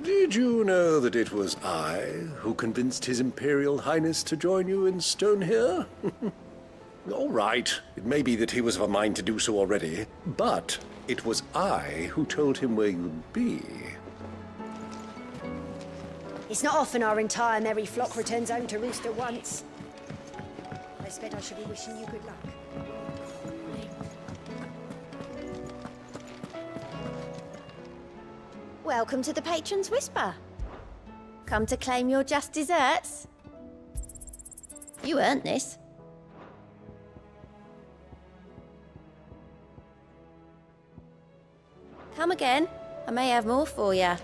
Did you know that it was I who convinced His Imperial Highness to join you in stone here? All right, it may be that he was of a mind to do so already, but it was I who told him where you'd be. It's not often our entire merry flock returns home to roost at once. I expect I should be wishing you good luck. Welcome to the Patron's Whisper. Come to claim your just desserts? You earned this. Come again. I may have more for you.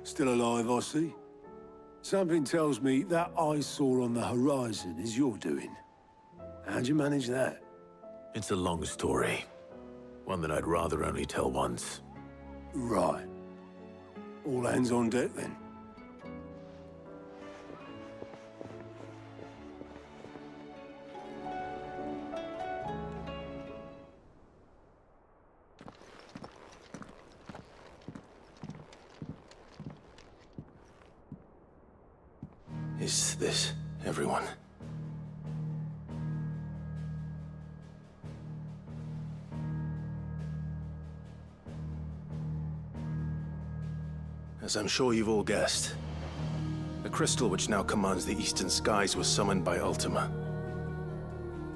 Still alive, I see. Something tells me that eyesore on the horizon is your doing. How'd you manage that? It's a long story. One that I'd rather only tell once. Right. All hands on deck, then. Is this everyone? As I'm sure you've all guessed, the crystal which now commands the eastern skies was summoned by Ultima.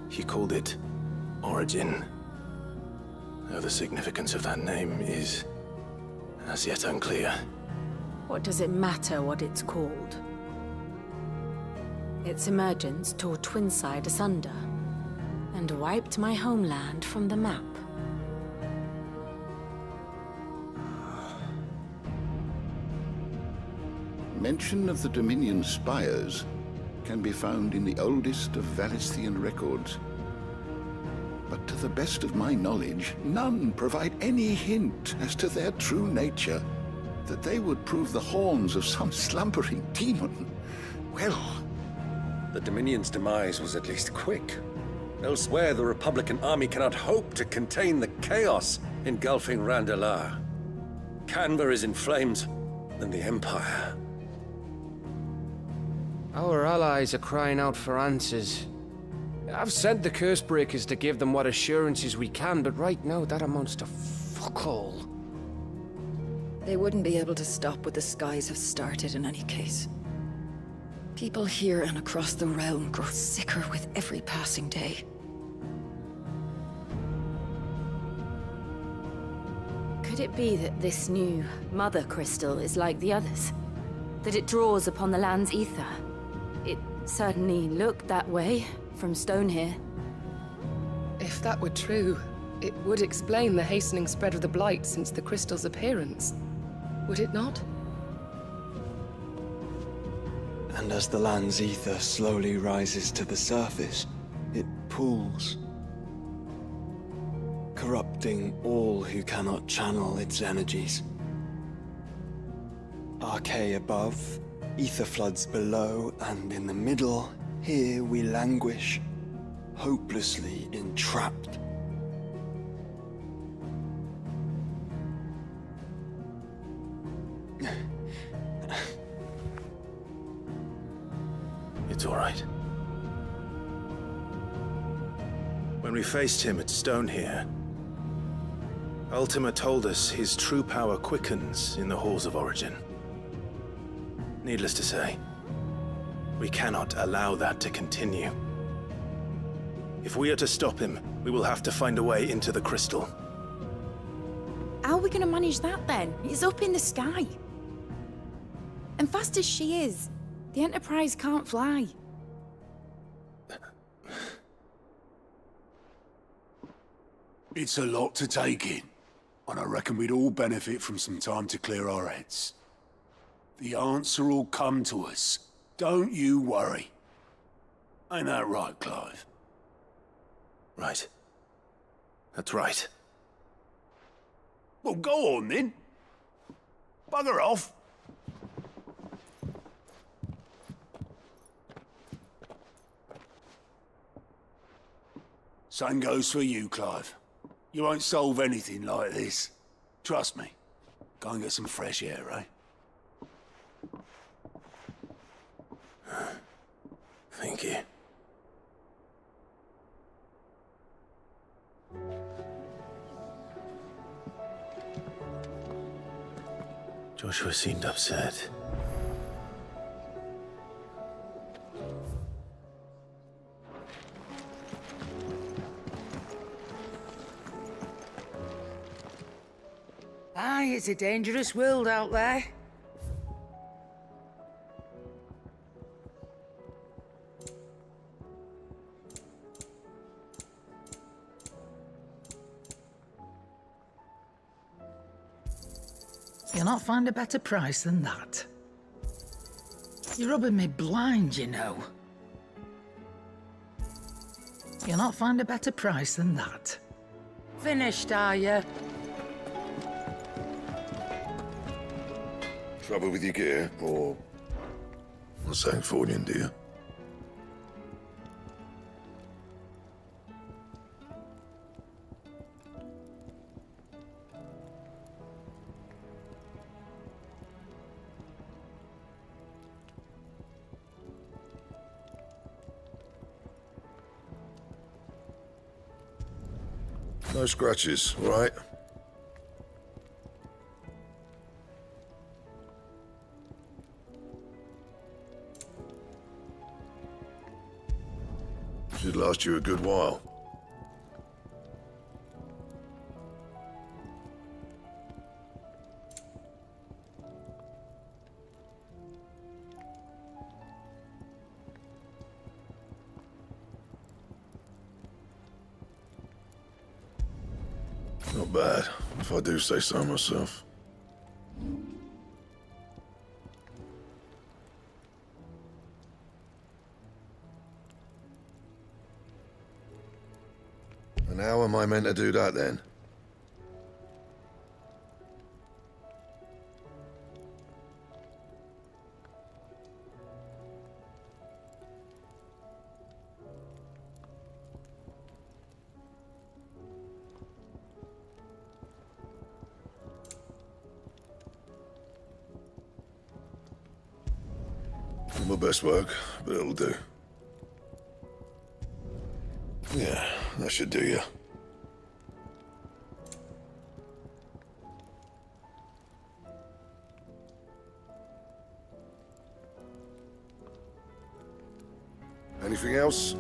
He called it Origin. Though the significance of that name is As yet unclear. What does it matter what it's called? Its emergence tore Twinside asunder, and wiped my homeland from the map. Mention of the Dominion spires can be found in the oldest of Valisthian records. But to the best of my knowledge, none provide any hint as to their true nature. That they would prove the horns of some slumbering demon. Well... The Dominion's demise was at least quick. Elsewhere, the Republican army cannot hope to contain the chaos engulfing Randalar. Canva is in flames, and the Empire. Our allies are crying out for answers. I've sent the Cursebreakers to give them what assurances we can, but right now that amounts to fuck all. They wouldn't be able to stop what the skies have started in any case. People here and across the realm grow sicker with every passing day. Could it be that this new Mother Crystal is like the others? That it draws upon the land's ether? It certainly looked that way from stone here. If that were true, it would explain the hastening spread of the Blight since the crystal's appearance. Would it not? And as the land's ether slowly rises to the surface, it pools, corrupting all who cannot channel its energies. Archay above, ether floods below, and in the middle, here we languish, hopelessly entrapped. It's all right. When we faced him at Stone here, Ultima told us his true power quickens in the halls of origin. Needless to say, we cannot allow that to continue. If we are to stop him, we will have to find a way into the crystal. How are we going to manage that then? It's up in the sky. And fast as she is, the Enterprise can't fly. It's a lot to take in, and I reckon we'd all benefit from some time to clear our heads. The answer will come to us. Don't you worry. Ain't that right, Clive? Right. That's right. Well, go on then. Bugger off. Same goes for you, Clive. You won't solve anything like this. Trust me. Go and get some fresh air, eh? Thank you. Joshua seemed upset. Aye, it's a dangerous world out there. You'll not find a better price than that. You're rubbing me blind, you know. You'll not find a better price than that. Finished, are you? Trouble with your gear, or something falling, do you? No scratches, right? Should last you a good while. Not bad, if I do say so myself. And how am I meant to do that then? Not my best work, but it'll do. Yeah, that should do you. Anything else?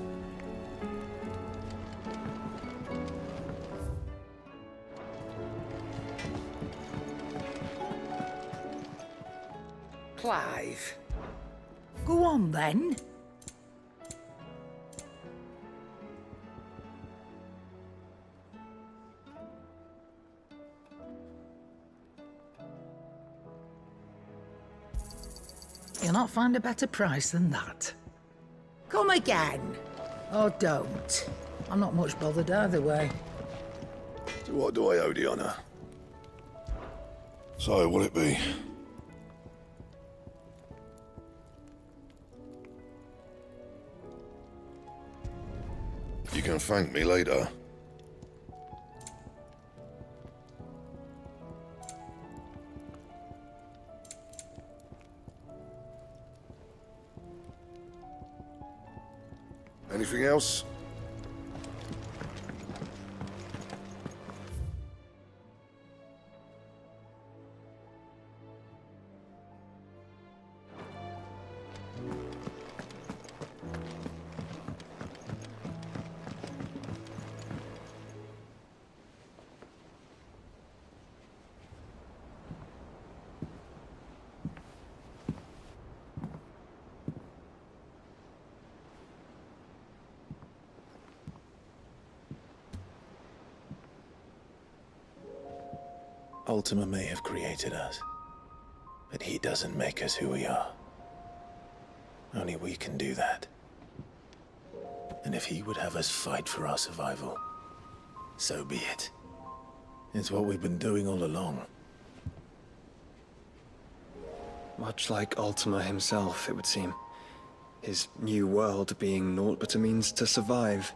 Clive. Go on, then. You'll not find a better price than that. Come again. Or don't. I'm not much bothered either way. To what do I owe the honour? So, will it be? You can thank me later. Anything else? Ultima may have created us, but he doesn't make us who we are. Only we can do that. And if he would have us fight for our survival, so be it. It's what we've been doing all along. Much like Ultima himself, it would seem. His new world being naught but a means to survive.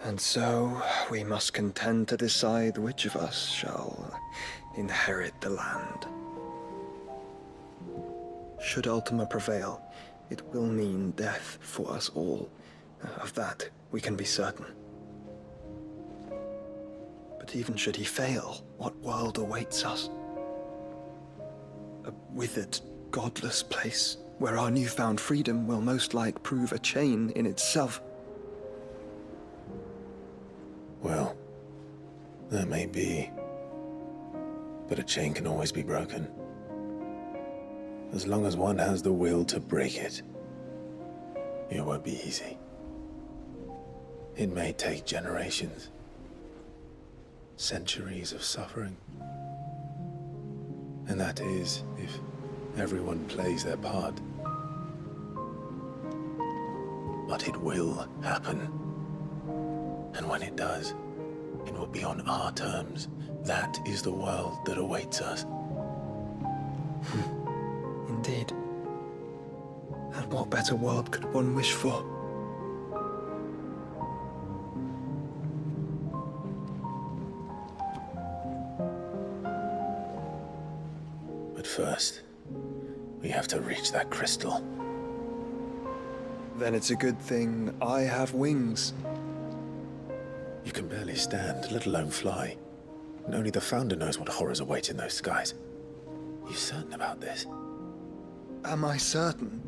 And so, we must contend to decide which of us shall inherit the land. Should Ultima prevail, it will mean death for us all. Of that, we can be certain. But even should he fail, what world awaits us? A withered, godless place, where our newfound freedom will most like prove a chain in itself. Well, that may be. But a chain can always be broken. As long as one has the will to break it. It won't be easy. It may take generations. Centuries of suffering. And that is, if everyone plays their part. But it will happen. And when it does, it will be on our terms. That is the world that awaits us. Indeed. And what better world could one wish for? But first, we have to reach that crystal. Then it's a good thing I have wings. You can barely stand, let alone fly. And only the Founder knows what horrors await in those skies. You certain about this? Am I certain?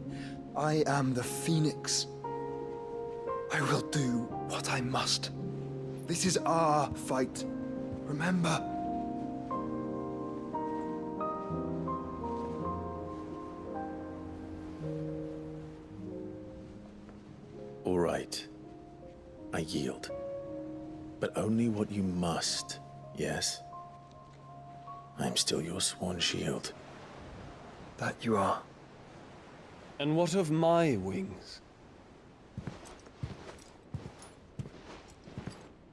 I am the Phoenix. I will do what I must. This is our fight. Remember? All right. I yield. but only what you must, yes? I'm still your sworn shield. That you are. And what of my wings?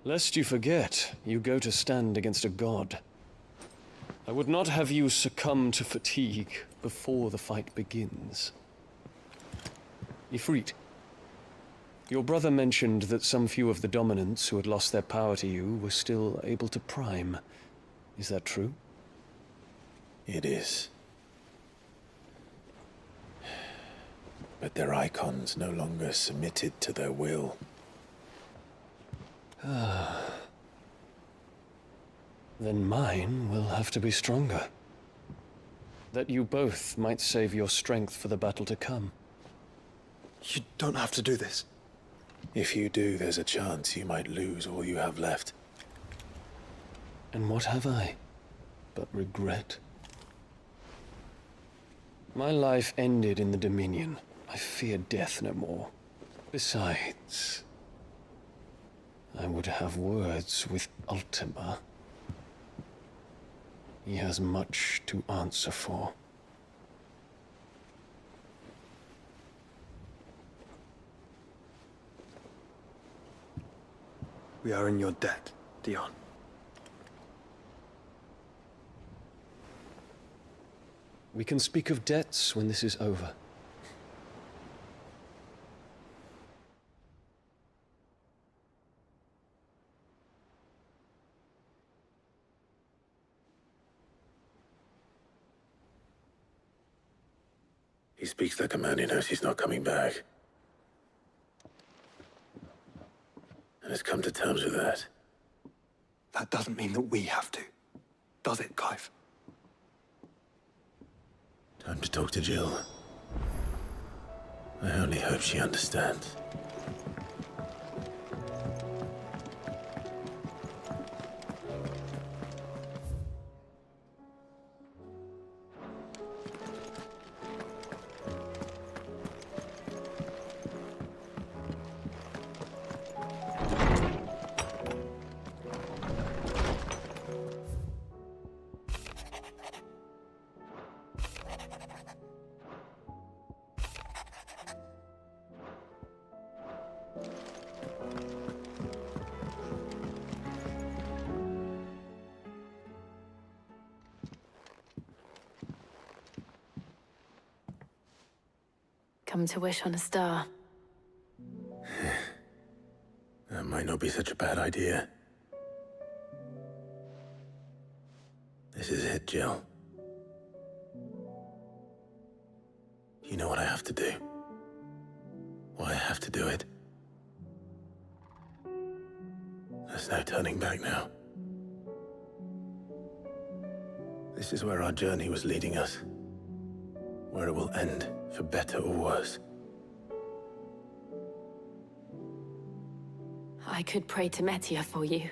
Lest you forget, you go to stand against a god. I would not have you succumb to fatigue before the fight begins. Ifrit, your brother mentioned that some few of the dominants who had lost their power to you were still able to prime. Is that true? It is. But their Eikons no longer submitted to their will. Then mine will have to be stronger. That you both might save your strength for the battle to come. You don't have to do this. If you do, there's a chance you might lose all you have left. And what have I but regret? My life ended in the Dominion. I fear death no more. Besides, I would have words with Ultima. He has much to answer for. We are in your debt, Dion. We can speak of debts when this is over. He speaks like a man who knows he's not coming back. And has come to terms with that. That doesn't mean that we have to. Does it, Clive? Time to talk to Jill. I only hope she understands. Come to wish on a star. That might not be such a bad idea. This is it, Jill. You know what I have to do. Why I have to do it. There's no turning back now. This is where our journey was leading us. Where it will end, for better or worse. I could pray to Metia for you.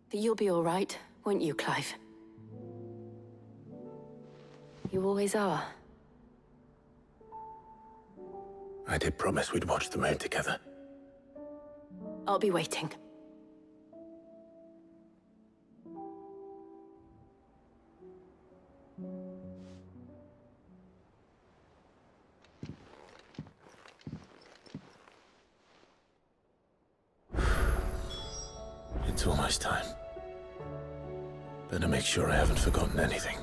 But you'll be all right, won't you, Clive? You always are. I did promise we'd watch the moon together. I'll be waiting. It's almost time. Better make sure I haven't forgotten anything.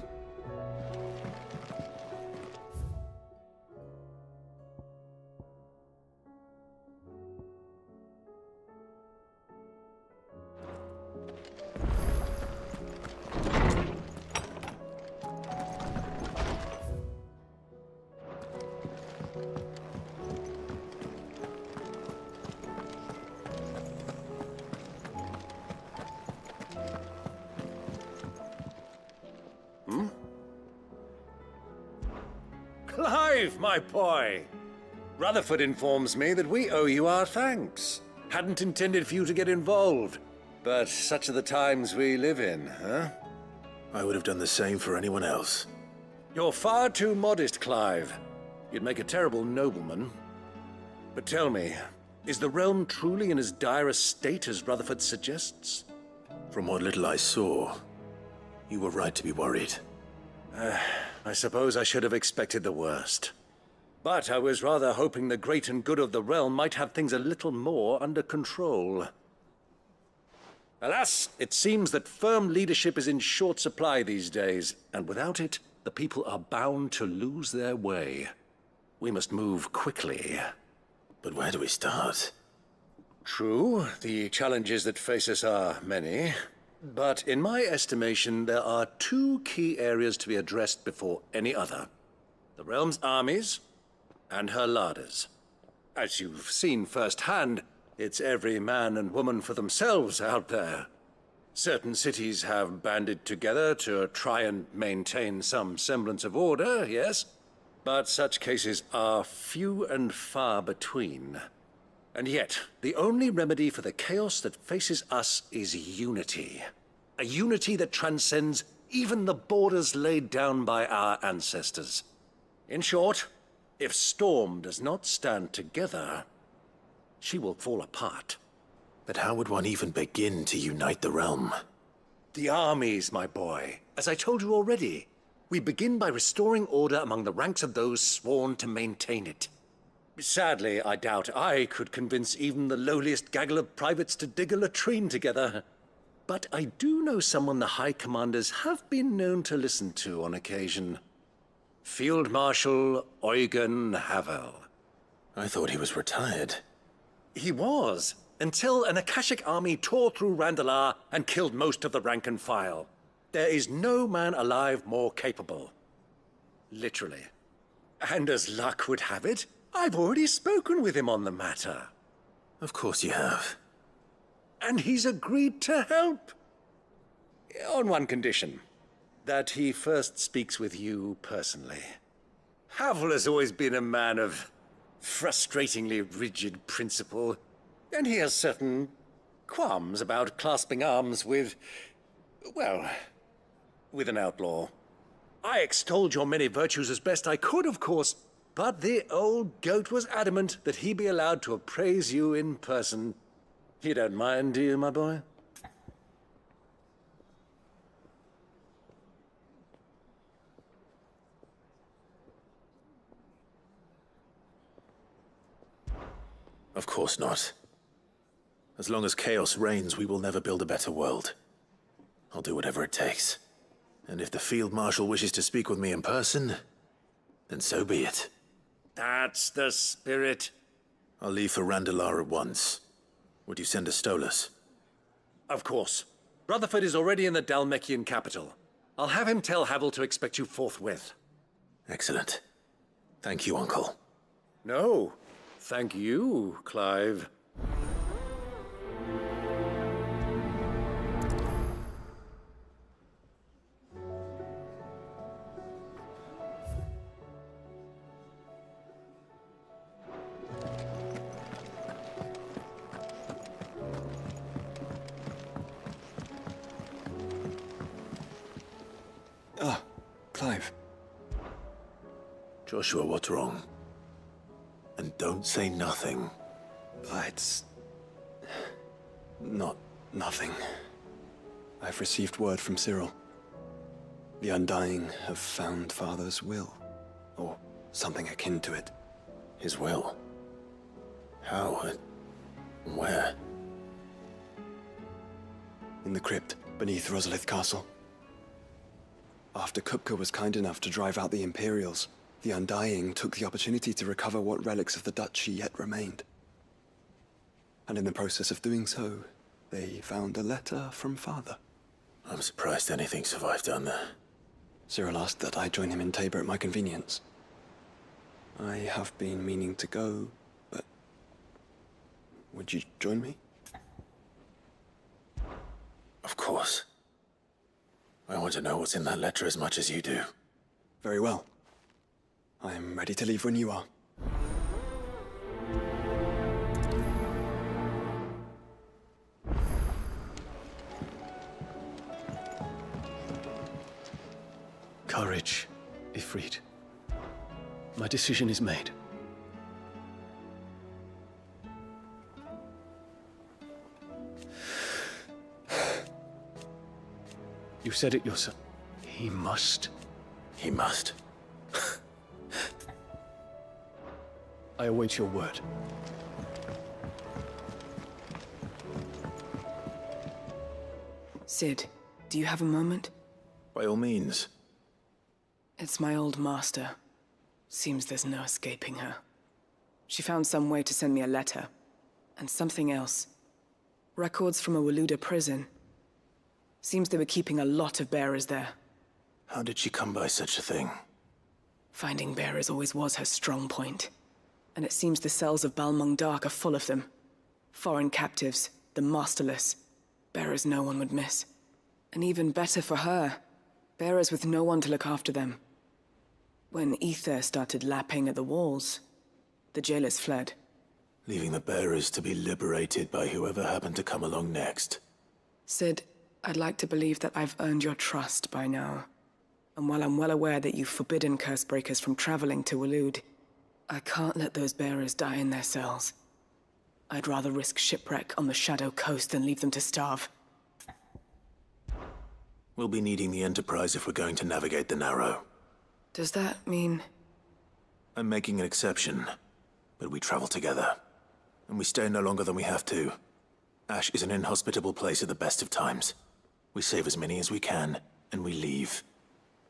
Clive, my boy! Rutherford informs me that we owe you our thanks. Hadn't intended for you to get involved, but such are the times we live in, huh? I would have done the same for anyone else. You're far too modest, Clive. You'd make a terrible nobleman. But tell me, Is the realm truly in as dire a state as Rutherford suggests? From what little I saw, you were right to be worried. I suppose I should have expected the worst. But I was rather hoping the great and good of the realm might have things a little more under control. Alas, it seems that firm leadership is in short supply these days, and without it, the people are bound to lose their way. We must move quickly. But where do we start? True, the challenges that face us are many. But in my estimation, there are two key areas to be addressed before any other. The realm's armies and her larders. As you've seen firsthand, it's every man and woman for themselves out there. Certain cities have banded together to try and maintain some semblance of order, yes? But such cases are few and far between. And yet, the only remedy for the chaos that faces us is unity. A unity that transcends even the borders laid down by our ancestors. In short, if Storm does not stand together, she will fall apart. But how would one even begin to unite the realm? The armies, my boy. As I told you already, we begin by restoring order among the ranks of those sworn to maintain it. Sadly, I doubt I could convince even the lowliest gaggle of privates to dig a latrine together. But I do know someone the High Commanders have been known to listen to on occasion. Field Marshal Eugen Havel. I thought he was retired. He was, until an Akashic army tore through Randalar and killed most of the rank and file. There is no man alive more capable. Literally. And as luck would have it, I've already spoken with him on the matter. Of course you have. And he's agreed to help. On one condition. That he first speaks with you personally. Havel has always been a man of frustratingly rigid principle, and he has certain qualms about clasping arms with, well, with an outlaw. I extolled your many virtues as best I could, of course, but the old goat was adamant that he be allowed to appraise you in person. You don't mind, do you, my boy? Of course not. As long as chaos reigns, we will never build a better world. I'll do whatever it takes. And if the Field Marshal wishes to speak with me in person, then so be it. That's the spirit. I'll leave for Randalar at once. Would you send a Stolas? Of course. Rutherford is already in the Dalmekian capital. I'll have him tell Havel to expect you forthwith. Excellent. Thank you, Uncle. No. Thank you, Clive. Ah, Clive. Joshua, what's wrong? And don't say nothing. It's not nothing. I've received word from Cyril. The Undying have found Father's will, or something akin to it. His will? How and where? In the crypt beneath Rosalith Castle. After Kupka was kind enough to drive out the Imperials, the Undying took the opportunity to recover what relics of the Duchy yet remained. And in the process of doing so, they found a letter from Father. I'm surprised anything survived down there. Cyril asked that I join him in Tabor at my convenience. I have been meaning to go, but would you join me? Of course. I want to know what's in that letter as much as you do. Very well. I am ready to leave when you are. Courage, Ifrit. My decision is made. You said it yourself. He must. He must. I await your word. Sid, do you have a moment? By all means. It's my old master. Seems there's no escaping her. She found some way to send me a letter. And something else. Records from a Waluda prison. Seems they were keeping a lot of bearers there. How did she come by such a thing? Finding bearers always was her strong point. And it seems the cells of Balmung Dark are full of them. Foreign captives, the masterless. Bearers no one would miss. And even better for her, bearers with no one to look after them. When ether started lapping at the walls, the jailers fled. Leaving the bearers to be liberated by whoever happened to come along next. Sid, I'd like to believe that I've earned your trust by now. And while I'm well aware that you've forbidden Cursebreakers from traveling to Waloed, I can't let those bearers die in their cells. I'd rather risk shipwreck on the Shadow Coast than leave them to starve. We'll be needing the Enterprise if we're going to navigate the Narrow. Does that mean... I'm making an exception, but we travel together. And we stay no longer than we have to. Ash is an inhospitable place at the best of times. We save as many as we can, and we leave.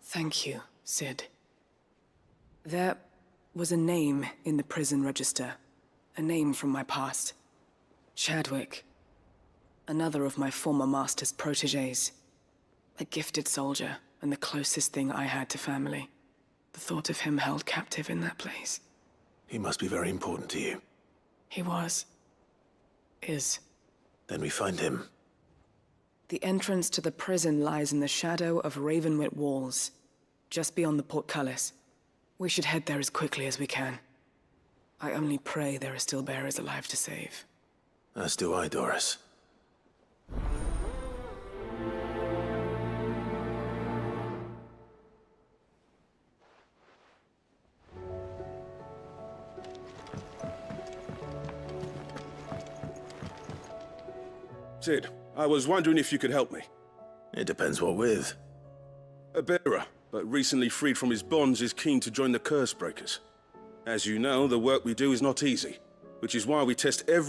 Thank you, Sid. There was a name in the prison register. A name from my past. Chadwick. Another of my former master's protégés. A gifted soldier, and the closest thing I had to family. The thought of him held captive in that place. He must be very important to you. He was. Is. Then we find him. The entrance to the prison lies in the shadow of Ravenwit Walls, just beyond the portcullis. We should head there as quickly as we can. I only pray there are still bearers alive to save. As do I, Doris. Sid, I was wondering if you could help me. It depends what with. A bearer, but recently freed from his bonds, is keen to join the Cursebreakers. As you know, the work we do is not easy, which is why we test every